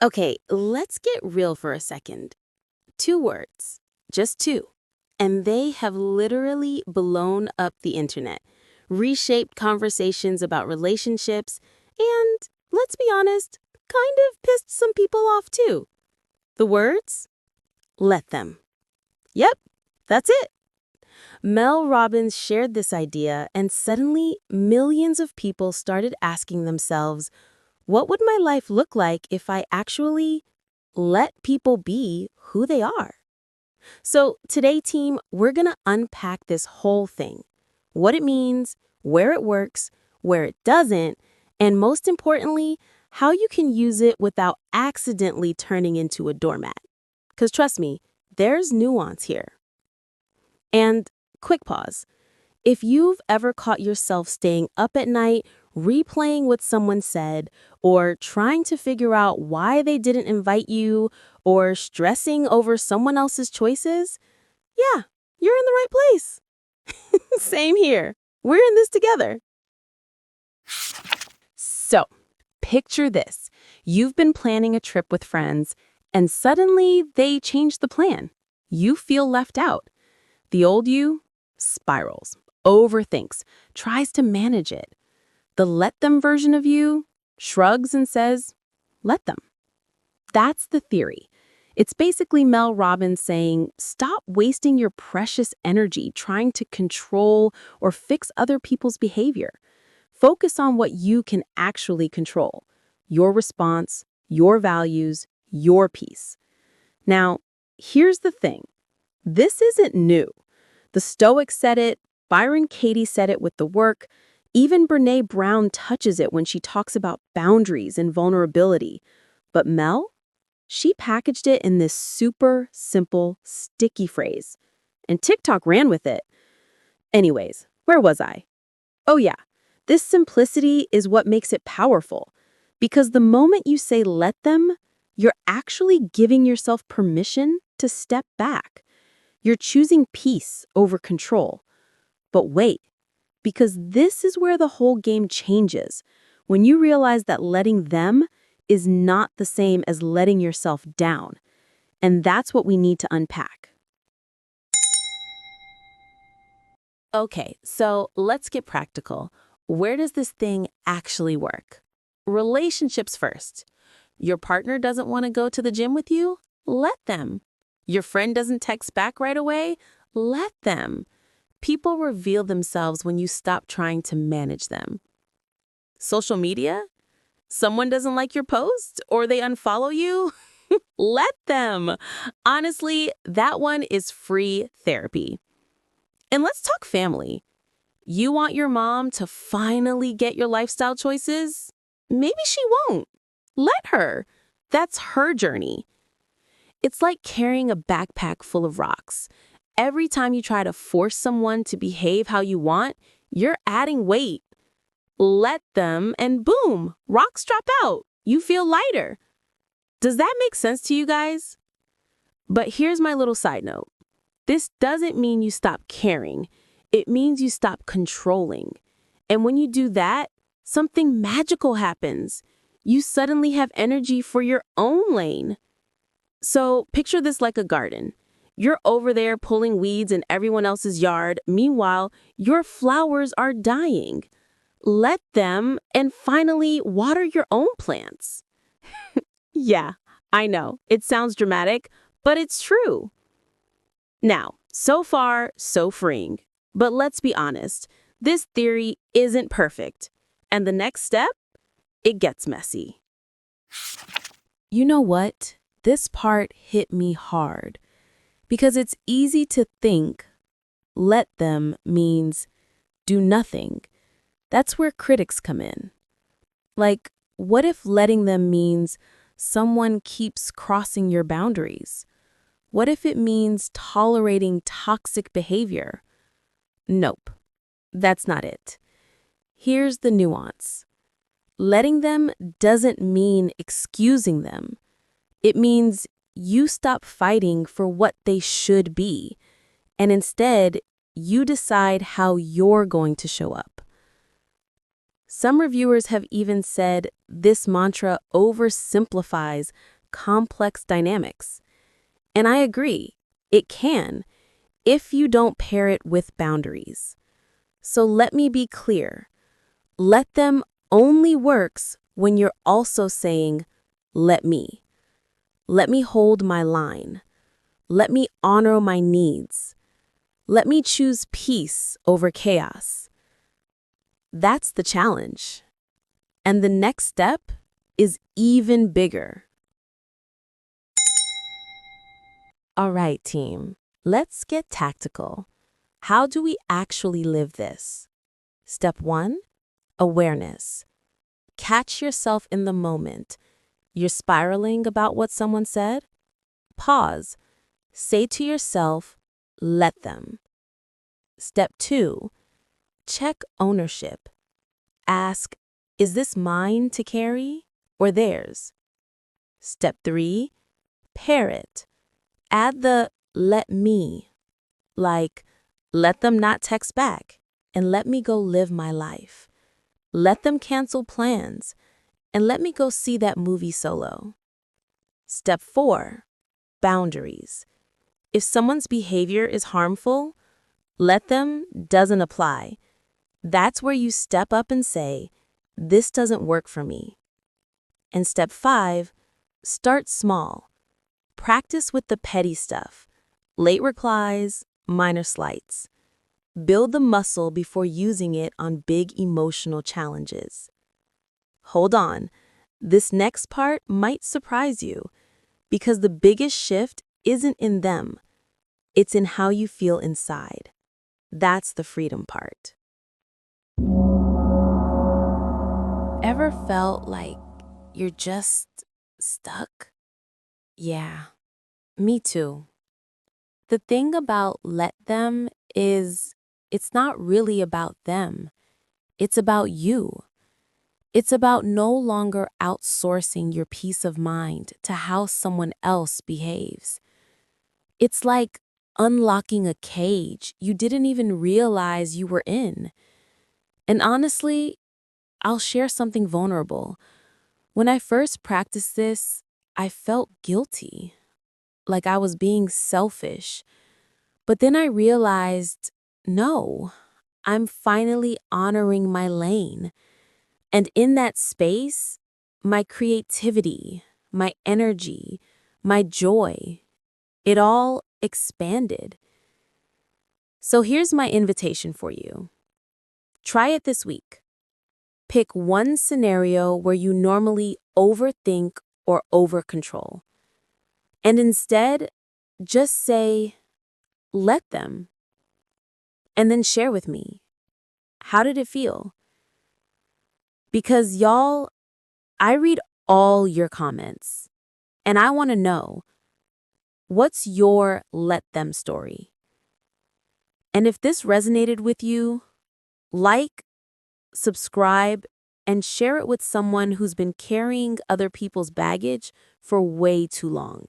Okay, let's get real for a second. Two words, just two. And they have literally blown up the internet, reshaped conversations about relationships, and, let's be honest, kind of pissed some people off too. The words? Let them. Yep, that's it. Mel Robbins shared this idea, and suddenly millions of people started asking themselves, what would my life look like if I actually let people be who they are? So today, team, we're going to unpack this whole thing. What it means, where it works, where it doesn't, and most importantly, how you can use it without accidentally turning into a doormat. Because trust me, there's nuance here. And quick pause. If you've ever caught yourself staying up at night, replaying what someone said, or trying to figure out why they didn't invite you, or stressing over someone else's choices, yeah, you're in the right place. Same here. We're in this together. So, picture this. You've been planning a trip with friends, and suddenly they change the plan. You feel left out. The old you spirals, overthinks, tries to manage it. The let them version of you shrugs and says, let them. That's the theory. It's basically Mel Robbins saying, stop wasting your precious energy trying to control or fix other people's behavior. Focus on what you can actually control: your response, your values, your peace. Now, here's the thing. This isn't new. The Stoics said it, Byron Katie said it with the work, even Brené Brown touches it when she talks about boundaries and vulnerability. But Mel? She packaged it in this super simple, sticky phrase. And TikTok ran with it. Anyways, where was I? Oh yeah, this simplicity is what makes it powerful. Because the moment you say let them, you're actually giving yourself permission to step back. You're choosing peace over control. But wait, because this is where the whole game changes. When you realize that letting them is not the same as letting yourself down. And that's what we need to unpack. Okay, so let's get practical. Where does this thing actually work? Relationships first. Your partner doesn't want to go to the gym with you? Let them. Your friend doesn't text back right away? Let them. People reveal themselves when you stop trying to manage them. Social media? Someone doesn't like your post or they unfollow you? Let them. Honestly, that one is free therapy. And let's talk family. You want your mom to finally get your lifestyle choices? Maybe she won't. Let her. That's her journey. It's like carrying a backpack full of rocks. Every time you try to force someone to behave how you want, you're adding weight. Let them, and boom, rocks drop out. You feel lighter. Does that make sense to you guys? But here's my little side note. This doesn't mean you stop caring. It means you stop controlling. And when you do that, something magical happens. You suddenly have energy for your own lane. So picture this like a garden. You're over there pulling weeds in everyone else's yard. Meanwhile, your flowers are dying. Let them, and finally water your own plants. Yeah, I know, it sounds dramatic, but it's true. Now, so far, so freeing. But let's be honest, this theory isn't perfect. And the next step? It gets messy. You know what? This part hit me hard. Because it's easy to think, let them means do nothing. That's where critics come in. Like, what if letting them means someone keeps crossing your boundaries? What if it means tolerating toxic behavior? Nope, that's not it. Here's the nuance. Letting them doesn't mean excusing them. It means you stop fighting for what they should be, and instead, you decide how you're going to show up. Some reviewers have even said this mantra oversimplifies complex dynamics. And I agree, it can, if you don't pair it with boundaries. So let me be clear. Let them only works when you're also saying, let me. Let me hold my line. Let me honor my needs. Let me choose peace over chaos. That's the challenge. And the next step is even bigger. All right, team, let's get tactical. How do we actually live this? Step 1, awareness. Catch yourself in the moment. You're spiraling about what someone said? Pause. Say to yourself, let them. Step 2, check ownership. Ask, is this mine to carry or theirs? Step 3, pair it. Add the let me, like let them not text back and let me go live my life. Let them cancel plans and let me go see that movie solo. Step 4, boundaries. If someone's behavior is harmful, let them doesn't apply. That's where you step up and say, this doesn't work for me. And step 5, start small. Practice with the petty stuff. Late replies, minor slights. Build the muscle before using it on big emotional challenges. Hold on. This next part might surprise you because the biggest shift isn't in them. It's in how you feel inside. That's the freedom part. Ever felt like you're just stuck? Yeah, me too. The thing about let them is it's not really about them. It's about you. It's about no longer outsourcing your peace of mind to how someone else behaves. It's like unlocking a cage you didn't even realize you were in. And honestly, I'll share something vulnerable. When I first practiced this, I felt guilty, like I was being selfish. But then I realized, no, I'm finally honoring my lane. And in that space, my creativity, my energy, my joy, it all expanded. So here's my invitation for you. Try it this week. Pick one scenario where you normally overthink or overcontrol. And instead, just say, let them. And then share with me. How did it feel? Because y'all, I read all your comments. And I want to know, what's your let them story? And if this resonated with you, like, subscribe, and share it with someone who's been carrying other people's baggage for way too long.